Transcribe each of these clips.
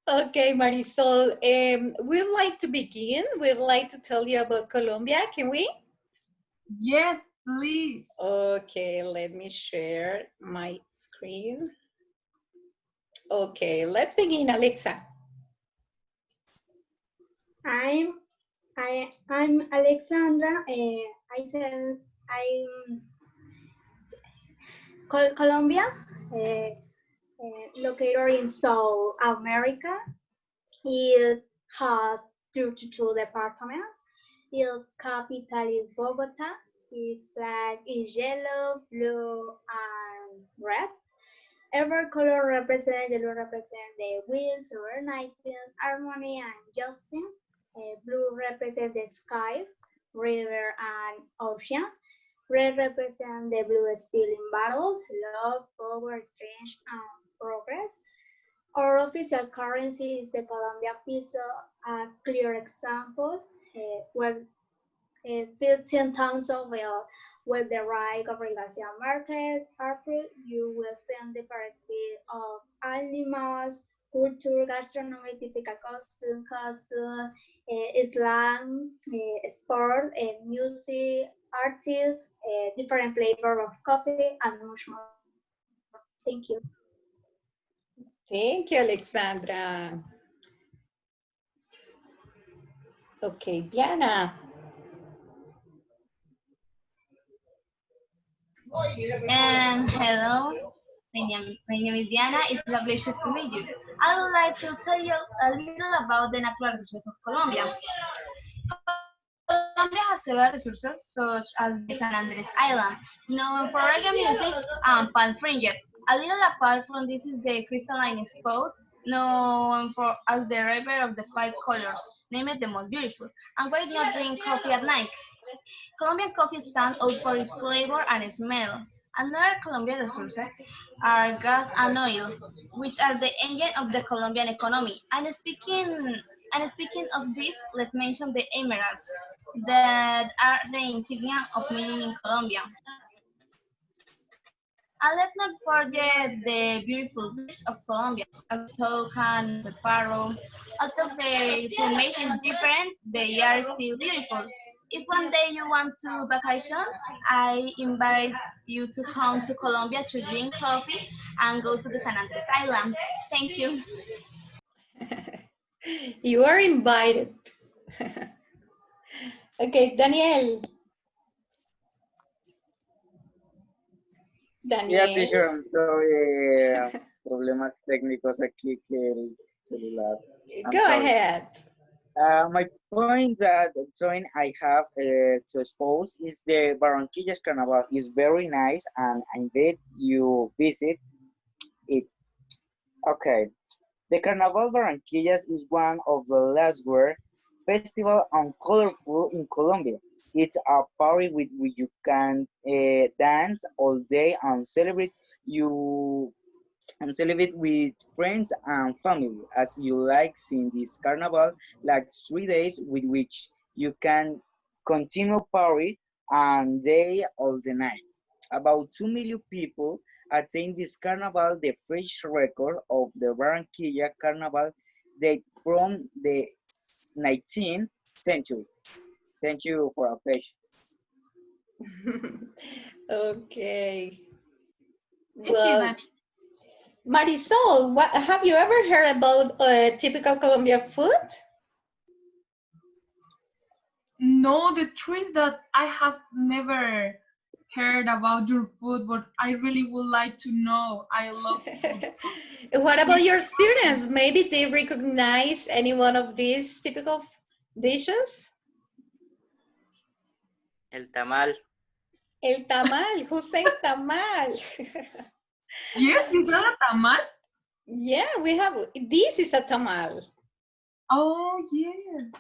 Okay, Marisol, we'd like to begin. We'd like to tell you about Colombia. Can we? Yes, please. Okay, let me share my screen. Okay, let's begin, Alexa. I'm Alexandra. I'm Colombia, located in South America. It has 32 departments. Its capital is Bogota. Its flag is yellow, blue, and red. Every color represents the will, serenity, harmony, and justice. Blue represents the sky, river, and ocean. Red represents the blue steel in battle, love, power, strength, and progress. Our official currency is the Colombia peso, a clear example where 15 towns of with the right obligación market, April, you will find the diversity of animals, culture, gastronomy, typical costume, Islam, sport, music, artists, different flavor of coffee, and much more. Thank you. Thank you, Alexandra. Okay, Diana. Hello, my name is Diana. It's a pleasure to meet you. I would like to tell you a little about the natural resources of Colombia. Colombia has several resources, such as the San Andres Island, known for reggae music and palm fringe. A little apart from this is the crystalline spot, known for as the river of the five colors, named the most beautiful. And why not drink coffee at night? Colombian coffee stands out for its flavor and smell. Another Colombian resources are gas and oil, which are the engine of the Colombian economy. And speaking of this, let's mention the emeralds that are the insignia of mining in Colombia. And let's not forget the beautiful birds of Colombia, as the toucan, the parrot. Although their plumage is different, they are still beautiful. If one day you want to vacation, I invite you to come to Colombia to drink coffee and go to the San Andres Island. Thank you. You are invited. Okay, Daniel. Yeah, Daniel. teacher, I'm sorry. Problemas técnicos aquí que el celular. I'm Go sorry. ahead. My point that join I have to expose is the Barranquilla Carnival is very nice and I invite you visit it. Okay. The Carnaval Barranquillas is one of the last word festival and colorful in Colombia. It's a party with which you can dance all day you and celebrate with friends and family as you like seeing this carnival like 3 days with which you can continue party and day all the night. About 2 million people attend this carnival. The first record of the Barranquilla Carnival date from the 19th century. Thank you for your attention. Okay. Thank you, Well, Dani. Marisol, what have you ever heard about typical Colombian food? No, the truth is that I have never heard about your food, but I really would like to know. I love food. What about your students? Maybe they recognize any one of these typical dishes? El tamal. El tamal. Who says tamal? Yes, is that a tamal? Yeah, we have. This is a tamal. Oh, yes.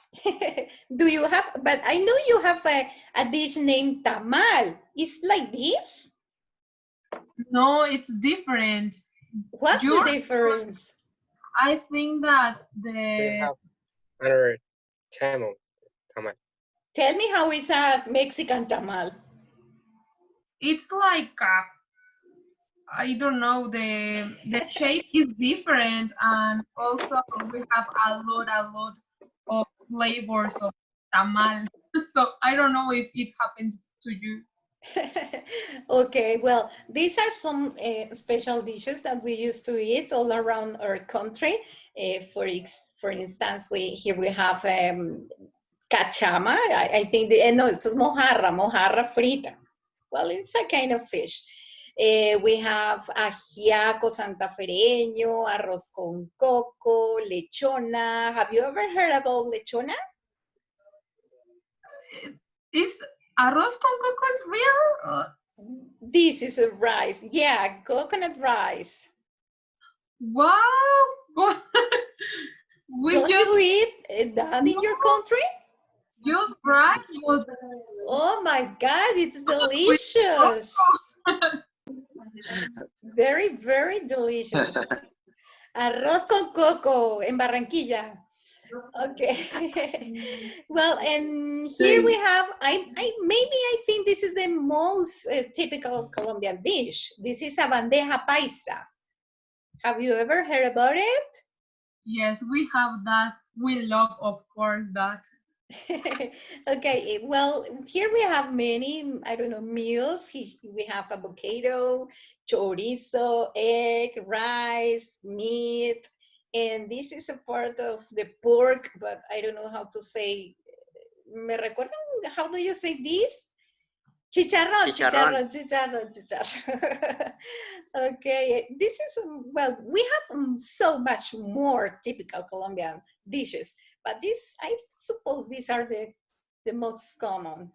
Do you have? But I know you have a dish named tamal. It's like this? No, it's different. What's Your, the difference? I think that They the have another tamal. Tell me how is a Mexican tamal. it's like I don't know, the shape is different, and also we have a lot of flavors of tamal. So I don't know if it happens to you. Okay, well, these are some special dishes that we used to eat all around our country. For instance, here we have cachama. I think no, it's mojarra frita. Well, it's a kind of fish. We have ajiaco santafereño, arroz con coco, lechona. Have you ever heard about lechona? Is arroz con coco is real? This is a rice. Yeah, coconut rice. Wow! We Don't just you eat that in your country? rice, but Oh my God, it's with delicious. coco. Very, very delicious. Arroz con coco en Barranquilla. Okay. Well, and here we have, I think this is the most typical Colombian dish. This is a bandeja paisa. Have you ever heard about it? Yes, we have that. We love, of course, that. Okay, well, here we have many, I don't know, meals. We have avocado, chorizo, egg, rice, meat, and this is a part of the pork, but I don't know how to say. ¿Me recuerdan? How do you say this? Chicharrón, chicharrón, chicharrón, chicharrón. Okay, this is, well, we have so much more typical Colombian dishes, but I suppose these are the most common.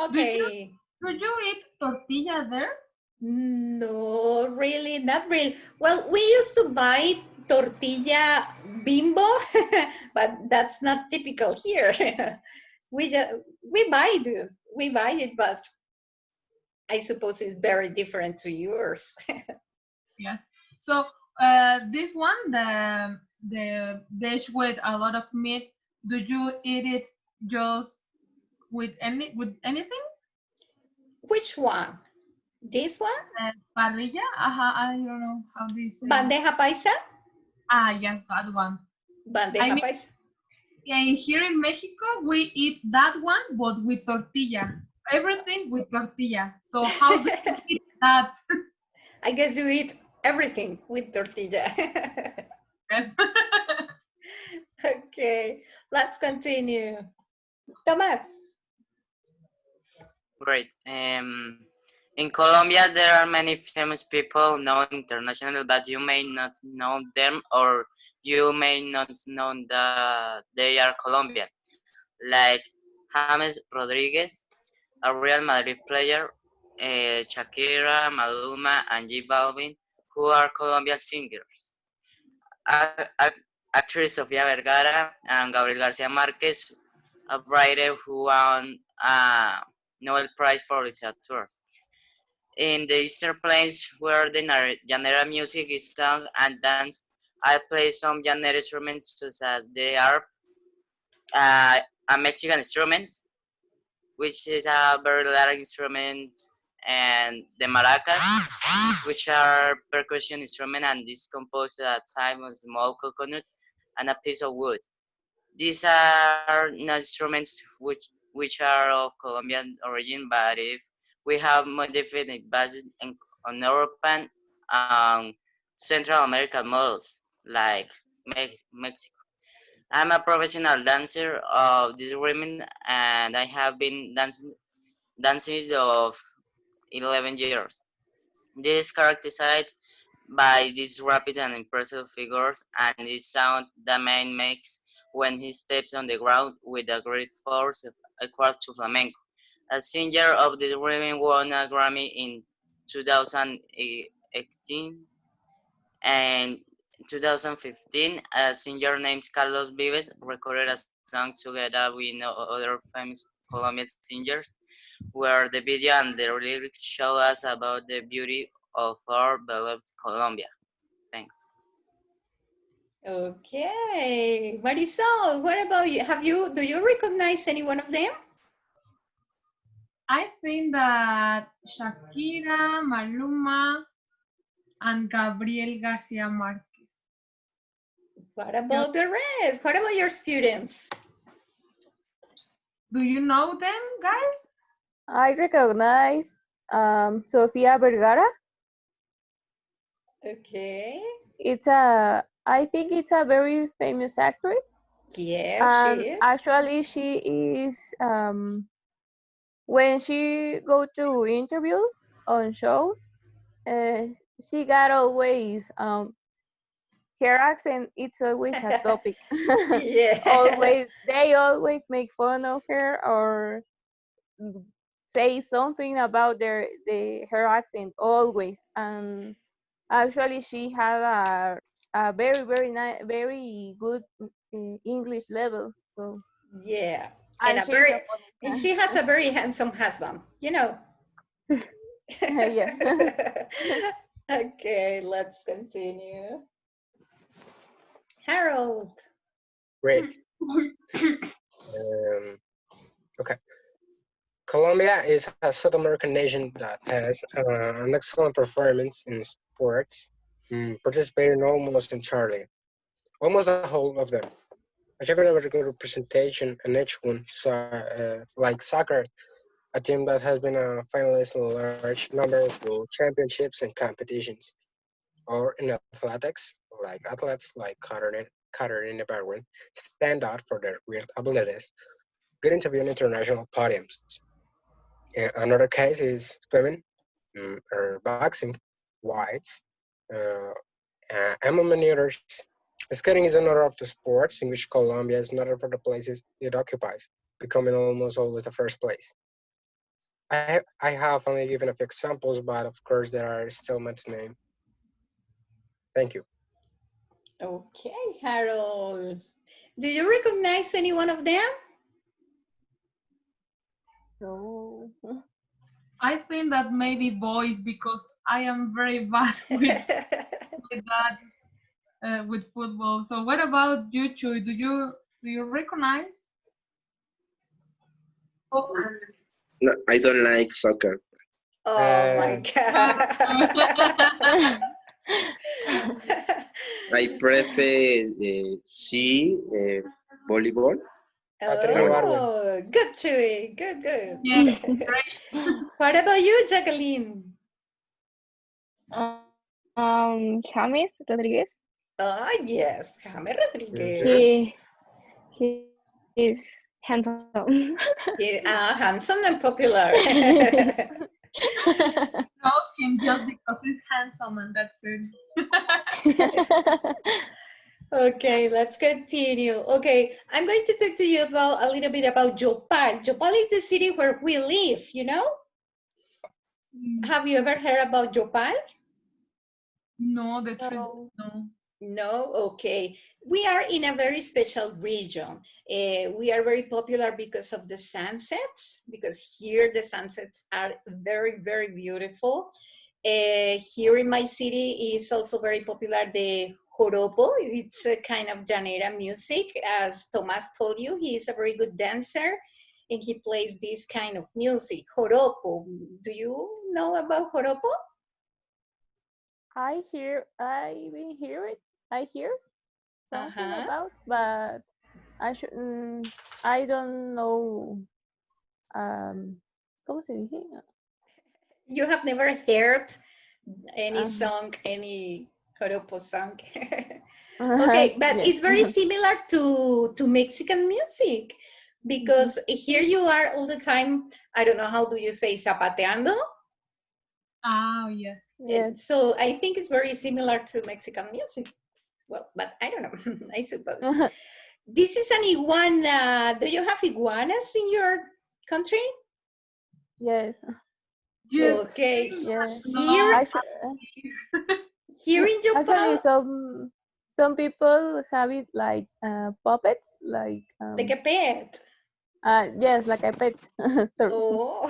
Okay. Do you eat tortilla there? No, really, not really. Well, we used to buy tortilla bimbo, but that's not typical here. we buy it, but I suppose it's very different to yours. Yes. So this one, the dish with a lot of meat. Do you eat it just with anything? Which one? This one? Parrilla? I don't know how do you say. Bandeja paisa? Ah, yes, that one. Bandeja paisa. And here in Mexico, we eat that one, but with tortilla. Everything with tortilla. So how do you eat that? I guess you eat everything with tortilla. Yes. Okay, let's continue. Tomás. Great. In Colombia, there are many famous people known internationally, but you may not know them, or you may not know that they are Colombian, like James Rodriguez, a Real Madrid player, Shakira, Maluma, and J Balvin, who are Colombian singers. Actress Sofia Vergara and Gabriel Garcia Marquez, a writer who won a Nobel Prize for Literature. In the Eastern Plains, where the Llanera music is sung and danced, I play some Llanera instruments such as the harp, a Mexican instrument, which is a very loud instrument, and the maracas, which are percussion instrument and is composed at a time of small coconut and a piece of wood. These are not instruments which are of Colombian origin, but if we have modified based on European and Central American models like Mexico. I'm a professional dancer of this rhythm, and I have been dancing of 11 years. This is characterized by these rapid and impressive figures and the sound the man makes when he steps on the ground with a great force equal to flamenco. A singer of this rhythm won a Grammy in 2018 and 2015. A singer named Carlos Vives recorded a song together with other famous Colombian singers, where the video and the lyrics show us about the beauty of our beloved Colombia. Thanks. Okay, Marisol, what about you? Do you recognize any one of them? I think that Shakira, Maluma, and Gabriel Garcia Marquez. What about the rest? What about your students? Do you know them, guys? I recognize Sofia Vergara. Okay. I think it's a very famous actress. Yes, she And is. actually she is, when she go to interviews on shows, she got always, her accent, it's always a topic. Yeah. They always make fun of her or say something about her accent always. And actually she had a very nice, very good English level. So, Yeah. and she's a funny And guy. she has a very handsome husband, you know. Yes. Okay, let's continue. Harold. Great. Okay. Colombia is a South American nation that has an excellent performance in sports, participating almost entirely, almost the whole of them. Achieving a very good representation in each one, so, like soccer, a team that has been a finalist in a large number of world championships and competitions, or in athletics, like athletes like Katarina Barwin stand out for their great abilities, getting to be on international podiums. Another case is swimming, or boxing, whites, uh, among many others. Skating is another of the sports in which Colombia is noted for the places it occupies, becoming almost always the first place. I have only given a few examples, but of course there are still much to name. Thank you. Okay, Harold. Do you recognize any one of them? So, I think that maybe boys, because I am very bad with that, with football. So what about you two? Do you recognize? Oh, No, I don't like soccer. Oh my God. I prefer see volleyball. Katrina Barwin. Oh, good, Chewy. Good, good. yeah, great. What about you, Jacqueline? James Rodriguez. Oh, yes, Jaime Mhm. Rodriguez. He is handsome. Handsome and popular. Knows him just because he's handsome and that's it. Okay, let's continue. Okay, I'm going to talk to you about a little bit about Jopal. Jopal is the city where we live, you know? Have you ever heard about Jopal? No, the truth, no. No, okay. We are in a very special region. We are very popular because of the sunsets, because here the sunsets are very beautiful. Here in my city is also very popular the joropo. It's a kind of llanera music. As Tomas told you, he is a very good dancer and he plays this kind of music, joropo. Do you know about joropo? I hear something Uh-huh. about, but I don't know, ¿cómo se dice? You have never heard any song, any joropo song. Okay, but Yes. it's very similar to Mexican music because here you are all the time. I don't know, how do you say zapateando? Ah, yes. Yes. So I think it's very similar to Mexican music. Well, but I don't know, I suppose. This is an iguana. Do you have iguanas in your country? Yes. Yes. Okay. Yes. Here, here in Actually, Japan, some people have it like puppets, like a pet. yes, like a pet. Sorry. Oh,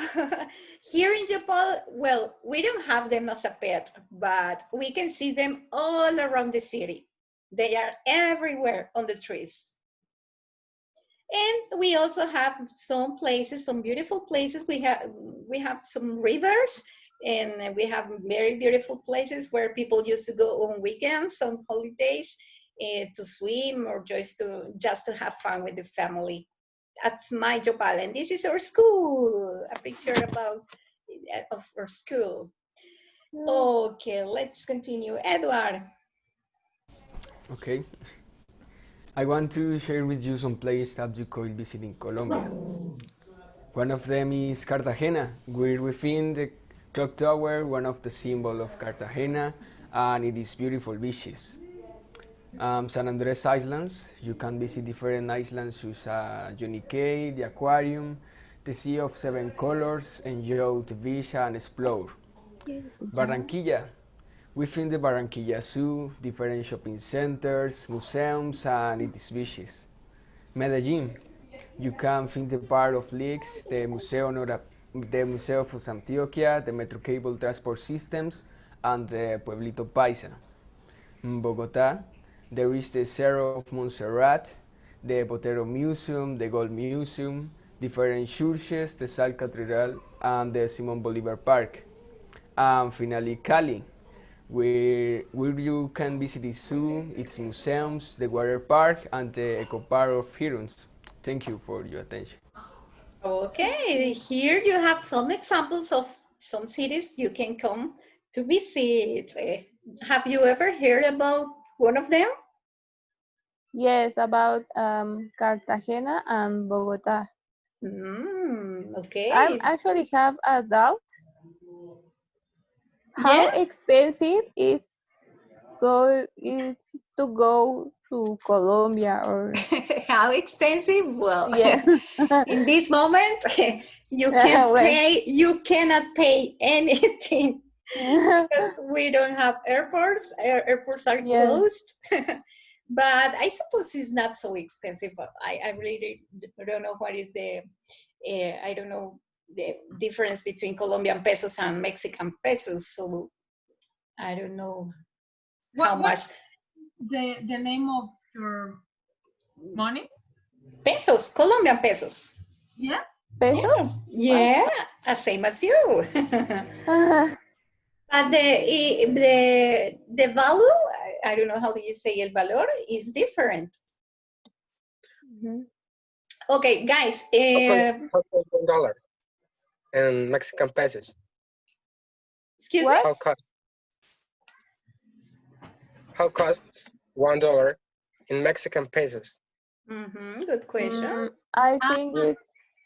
here in Japan, well, we don't have them as a pet, but we can see them all around the city. They are everywhere on the trees. And we also have some places, some beautiful places. We have some rivers, and we have very beautiful places where people used to go on weekends, on holidays, to swim or just to have fun with the family. That's my Jopal, and this is our school. A picture of our school. Okay, let's continue. Edward. Okay. I want to share with you some places that you could visit in Colombia. One of them is Cartagena. We're within the clock tower, one of the symbols of Cartagena, and it is beautiful beaches. San Andres Islands, you can visit different islands such as Johnny the aquarium, the Sea of Seven Colors, enjoy the beach and explore. Barranquilla, within the Barranquilla Zoo, different shopping centers, museums, and its beaches. Medellin, you can find the Park of Lakes, the Museo of Antioquia, the Metro Cable Transport Systems, and the Pueblito Paisa. Bogota, there is the Cerro of Montserrat, the Botero Museum, the Gold Museum, different churches, the Sal Cathedral, and the Simon Bolivar Park. And finally, Cali, where you can visit the zoo, its museums, the water park, and the eco park of Hirons. Thank you for your attention. Okay, here you have some examples of some cities you can come to visit. Have you ever heard about one of them? Yes, about Cartagena and Bogota. I Okay. actually have a doubt. How Yeah. expensive it's to go to Colombia or How expensive? Well, yeah. in this moment, Well, you cannot pay anything because we don't have airports. Airports are yes. closed. But I suppose it's not so expensive. I really don't know what is I don't know the difference between Colombian pesos and Mexican pesos. So I don't know how much. What's the name of your money? Pesos, Colombian pesos. Yeah. Pesos? Yeah, same as you. But the value, I don't know how do you say el valor, is different. Okay, guys. How cost $1 in Mexican pesos? Excuse What? me? How costs $1 in Mexican pesos? Good question. I think it's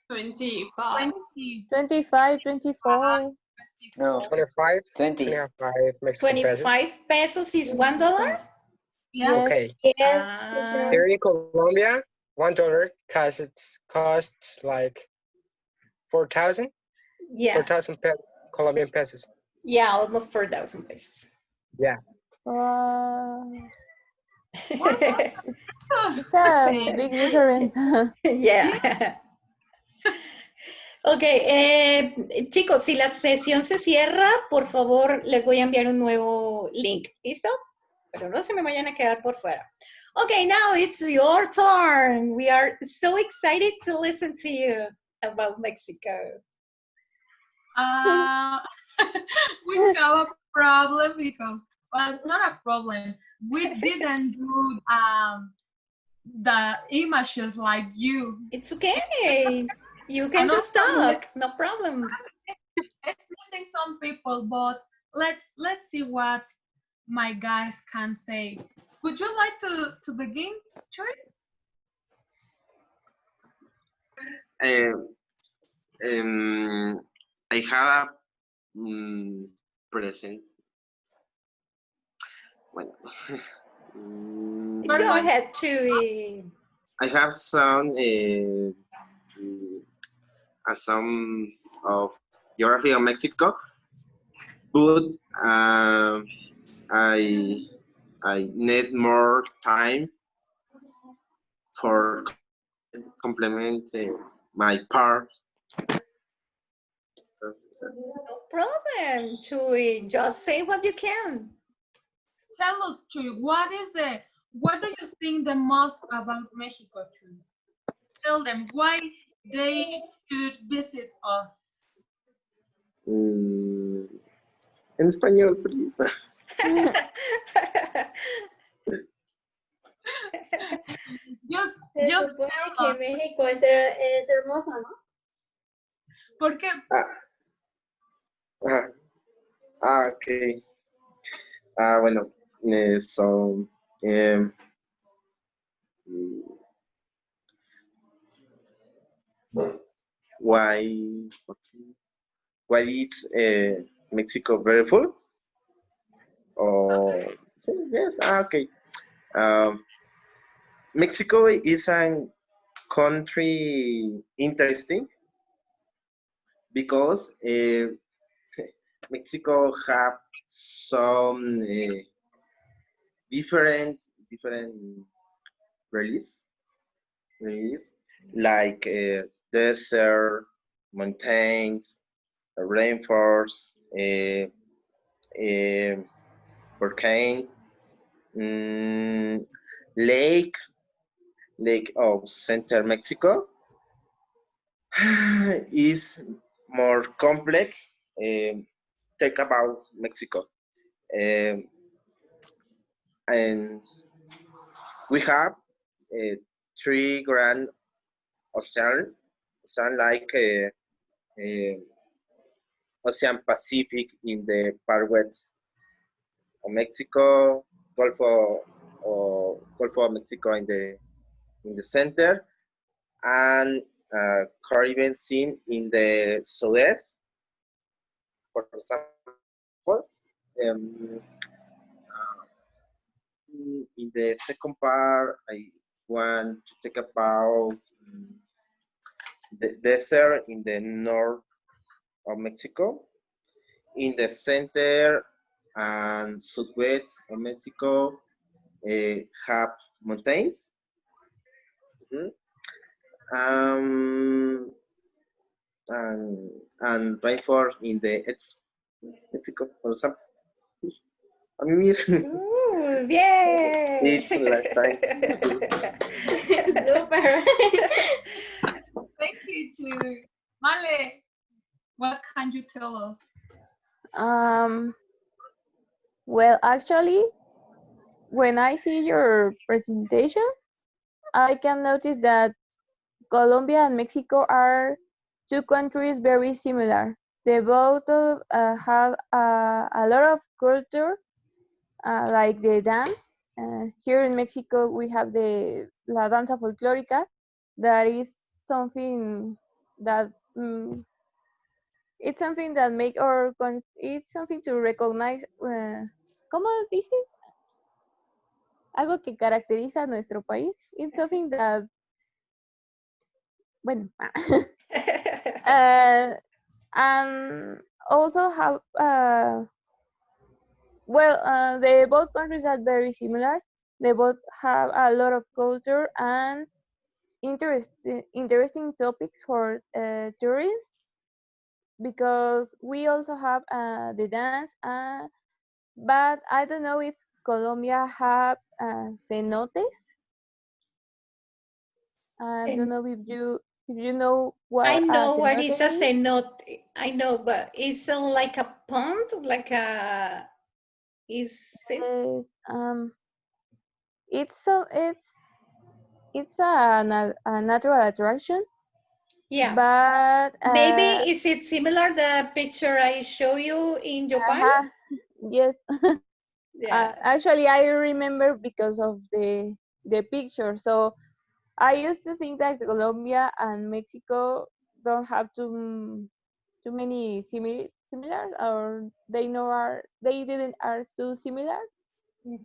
25. 25, 24. No, 25? 20. 25 Mexican pesos. 25 pesos is $1? Yeah. Yes. Okay. Yes, Ah, Here in Colombia, $1 costs like 4,000 yeah. 4,000 Colombian pesos. Yeah, almost 4,000 pesos. Yeah. It's a big difference. Yeah. Ok, chicos, si la sesión se cierra, por favor, les voy a enviar un nuevo link. ¿Listo? Pero no se me vayan a quedar por fuera. Okay, now it's your turn. We are so excited to listen to you about Mexico. We have a problem because, well, it's not a problem. We didn't do the images like you. It's okay. You can just talk. No problem. It's missing some people, but let's see what my guys can say. Would you like to begin, Troy? I have a present. Bueno. Go ahead, Chewy. I have some of geography of Mexico, but I need more time for complement my part. No problem, Chewy. Just say what you can. Tell us, Chuy, what do you think the most about Mexico, Chuy? tell them why they should visit us. Mm, en español, please. Just, Se just supone tell que us. México es hermoso, ¿no? Porque Ah, ok. Bueno, so, um, why, okay. Why is Mexico beautiful? Oh, yes, okay. Um, Mexico is a country interesting because Mexico have some different reliefs, reliefs like desert, mountains, rainforest, uh, volcano, mm, lake, lake of Center Mexico is more complex. Talk about Mexico, um, and we have uh, three grand ocean, ocean like Ocean Pacific in the far west of Mexico, Gulf of Mexico in the center, and Caribbean Sea in the southeast. For example, um, in the second part, I want to talk about the desert in the north of Mexico, in the center and southwest of Mexico have mountains. Mhm. Um, and rainforest in the Mexico, for example. I mean, Ooh, yay! it's like time. Super. thank you to Male. What can you tell us? Um, well, actually, when I see your presentation, I can notice that Colombia and Mexico are two countries very similar. They both have a lot of culture, like the dance. Here in Mexico, we have the La Danza Folclórica. That is something that it's something that make it's something to recognize. ¿Cómo dice? Algo que caracteriza a nuestro país. It's something that, bueno, and also have they both countries are very similar. They both have a lot of culture and interesting topics for tourists, because we also have the dance, but I don't know if Colombia have cenotes. I don't And know if you know I what a know what cenote is a is. cenote. I know, but it's like a pond, like a is it? Uh, um, it's a natural attraction, Yeah. but Maybe is it similar the picture I show you in Japan? yes. Yeah. Actually, I remember because of the picture. So I used to think that Colombia and Mexico don't have too many similar, or they didn't are so similar.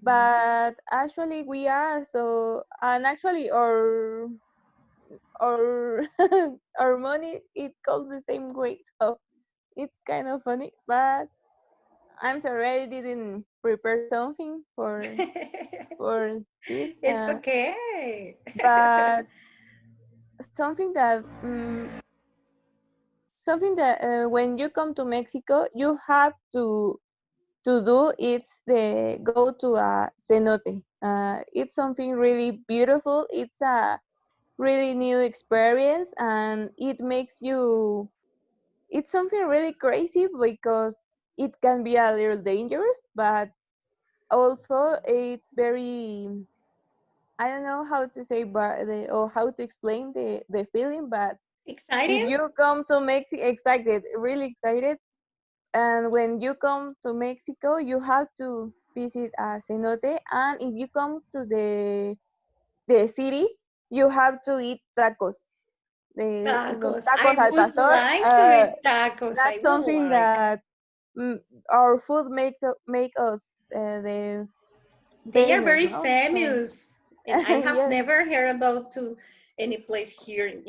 But actually, we are. So, and actually, our our money it goes the same way. So it's kind of funny. But I'm sorry, I didn't prepare something for this. It's okay. But something that when you come to Mexico, you have to do it's the go to a cenote. It's something really beautiful. It's really new experience, and it makes you, it's something really crazy because it can be a little dangerous, but also it's very, I don't know how to say, but or how to explain the feeling, but if Exciting? you come to Mexico, excited, really excited, and when you come to Mexico, you have to visit a cenote, and if you come to the city, you have to eat tacos. Los Tacos. tacos I al would pastor. like to eat tacos. I That's would something like. that mm, our food make us the They are famous, very no? famous, and I have Yes. never heard about to any place here in